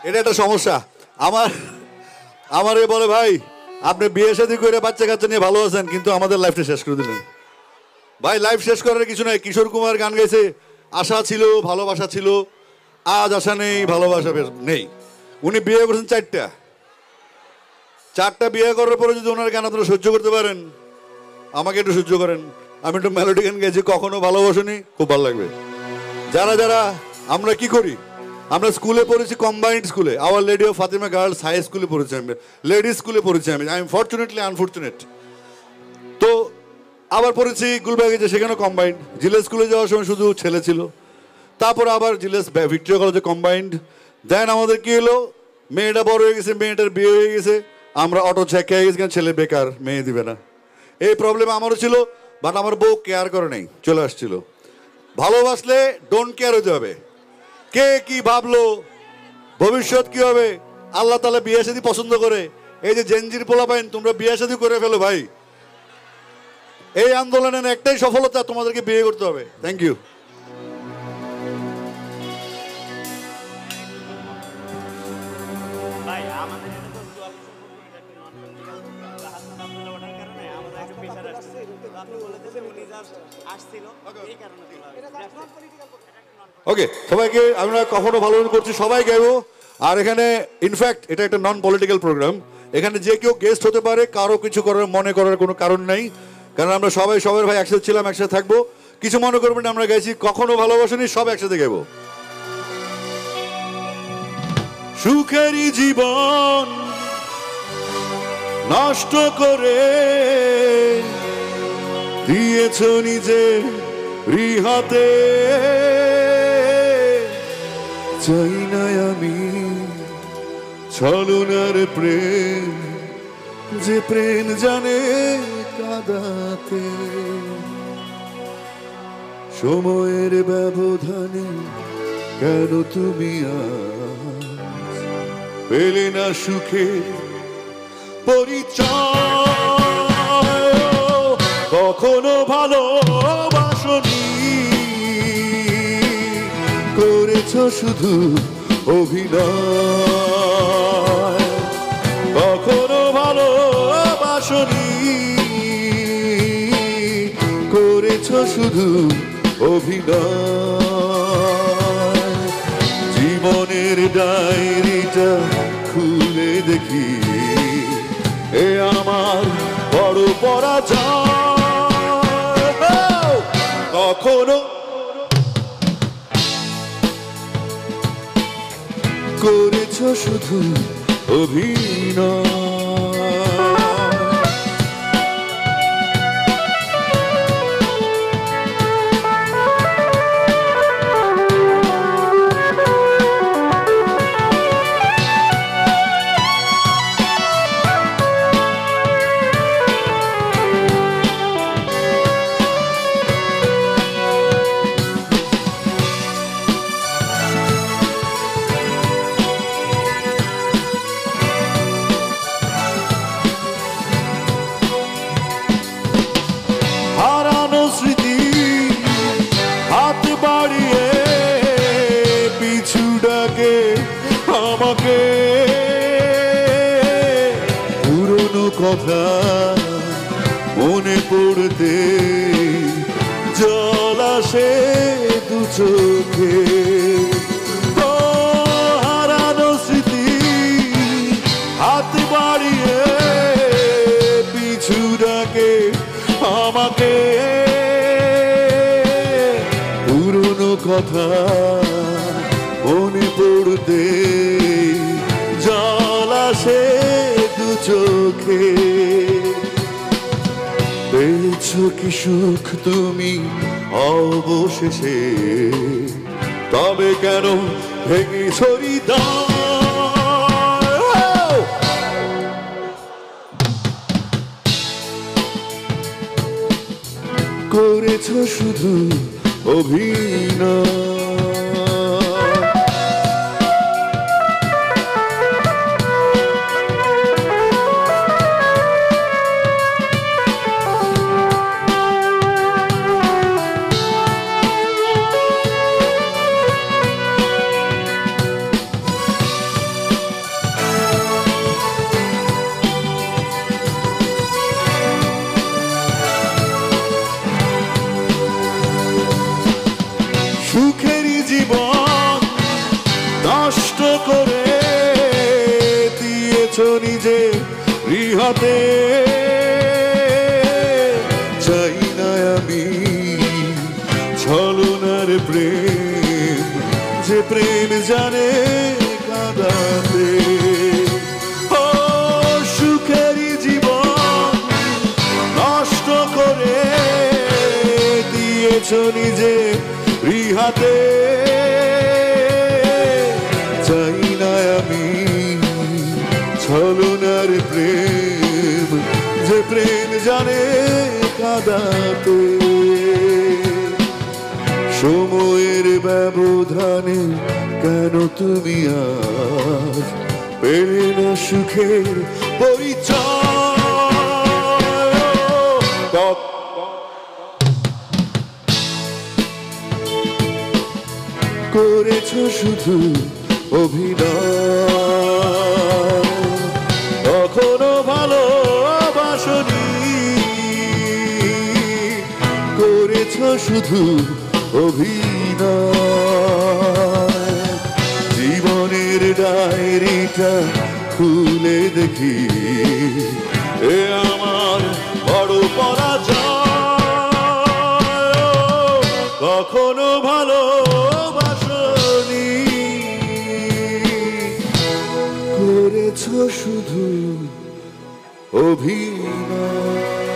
এটা একটা সমস্যা। আমার আমার এ বলে ভাই আপনি বিয়ে শাদী করে বাচ্চা কাচ্চা নিয়ে ভালো আছেন কিন্তু আমাদের লাইফটা শেষ করে দিলেন। ভাই লাইফ শেষ করার কিছু নাই। কিশোর কুমার গান গাইছে, আশা ছিল ভালোবাসা ছিল, আজ আশা নেই ভালোবাসা নেই। উনি বিয়ে করেছেন চারটা বিয়ে করার পরে যদি ওনার গান আপনারা সহ্য করতে পারেন, আমাকে একটু সহ্য করেন। আমি একটু মেলোডি গান গাইছি, কখনো ভালোবাসনি, খুব ভালো লাগবে। যারা যারা আমরা কি করি, আমরা স্কুলে পড়েছি কম্বাইন্ড স্কুলে, Our Lady of Fatima Girls High স্কুলে পড়েছি আমি, লেডিস স্কুলে পড়েছি আমি। I am fortunately unfortunate. তো আবার পড়েছি গুলবাগে, যে সেখানে কম্বাইন্ড। জিলেস স্কুলে যাওয়ার সময় শুধু ছেলে ছিল, তারপর আবার জিলেস ভিক্টোরিয়া কলেজে কম্বাইন্ড। দেন আমাদের কি হলো, মেয়েটা বড় হয়ে গেছে, মেয়েটার বিয়ে হয়ে গেছে, আমরা অটো চেক খেয়ে গেছি, ছেলে বেকার, মেয়ে দিবে না। এই প্রবলেম আমারও ছিল, বাট আমার বউ কেয়ার করে নাই, চলে আসছিল। ভালোবাসলে ডোন্ট কেয়ার হতে হবে, কে কি ভাবলো, ভবিষ্যৎ কি হবে। আল্লাহ তাআলা বিয়ে শাদী পছন্দ করে। এই যে জেনজির পোলাপাইন, তোমরা বিয়ে শাদী করে ফেলো ভাই। এই আন্দোলনের একটাই সফলতা, তোমাদেরকে বিয়ে করতে হবে। Thank you. ওকে, সবাইকে আমরা কখনো ভালো করছি, সবাই গাইবো। আর এখানে ইনফ্যাক্ট এটা একটা নন পলিটিক্যাল প্রোগ্রাম, এখানে যে কেউ গেস্ট হতে পারে, কারো কিছু করার মনে করার কোনো কারণ নাই, কারণ আমরা সবাই সবার ভাই একসাথে ছিলাম, একসাথে থাকবো। কিছু মনে করবেন, আমরা গাইছি কখনো ভালোবাসিনি, সব একসাথে গাইবো। সুখেরই জীবন নষ্ট করে দিয়েছ নিজে রিহাতে, চাই না আমি ছলনার প্রেম, যে প্রেম জানে কাঁদাতে। সময়ের ব্যবধানে কেন তুমি আজ পেলে না সুখে পরিচয়, কখনো ভালোবাসনি, করেছ শুধু অভিনয়, কখনো ভালোবাসনি, করেছ শুধু অভিনয়। জীবনের ডায়েরিটা খুলে দেখি, এ আমার বড় পরাজয়। কখনো করেছ শুধু অভিনয়। পুরনো কথা মনে পড়তে জল আসে দু চোখে, হারানো স্মৃতি হাত বাড়িয়ে পিছু ডাকে আমাকে। পুরনো কথা মনে পড়তে জল আসে দু চোখে। পেয়েছো কি সুখ তুমি অবশেষে, তবে কেন ভেঙে হৃদয়? করেছো শুধু অভিনয়। দিয়েছ নিজে রিহাতে। চাই না আমি ছলনার প্রেম, যে প্রেম জানে কাঁদাতে। ও সুখেরই জীবন নষ্ট করে দিয়েছ নিজে রিহাতে। চাই না আমি ছলনার প্রেম, যে প্রেম জানে কাঁদাতে। সময়ের ব্যবধানে কেন তুমি আজ পেলে না সুখের পরিচয়? করেছ শুধু অভিনয়, কখনো ভালোবাসনি। করেছ শুধু অভিনয়। জীবনের ডায়েরিটা খুলে দেখি, এ আমার বড় পরাজয়। কখনো ভালোবাসনি, করেছ শুধু অভিনয়।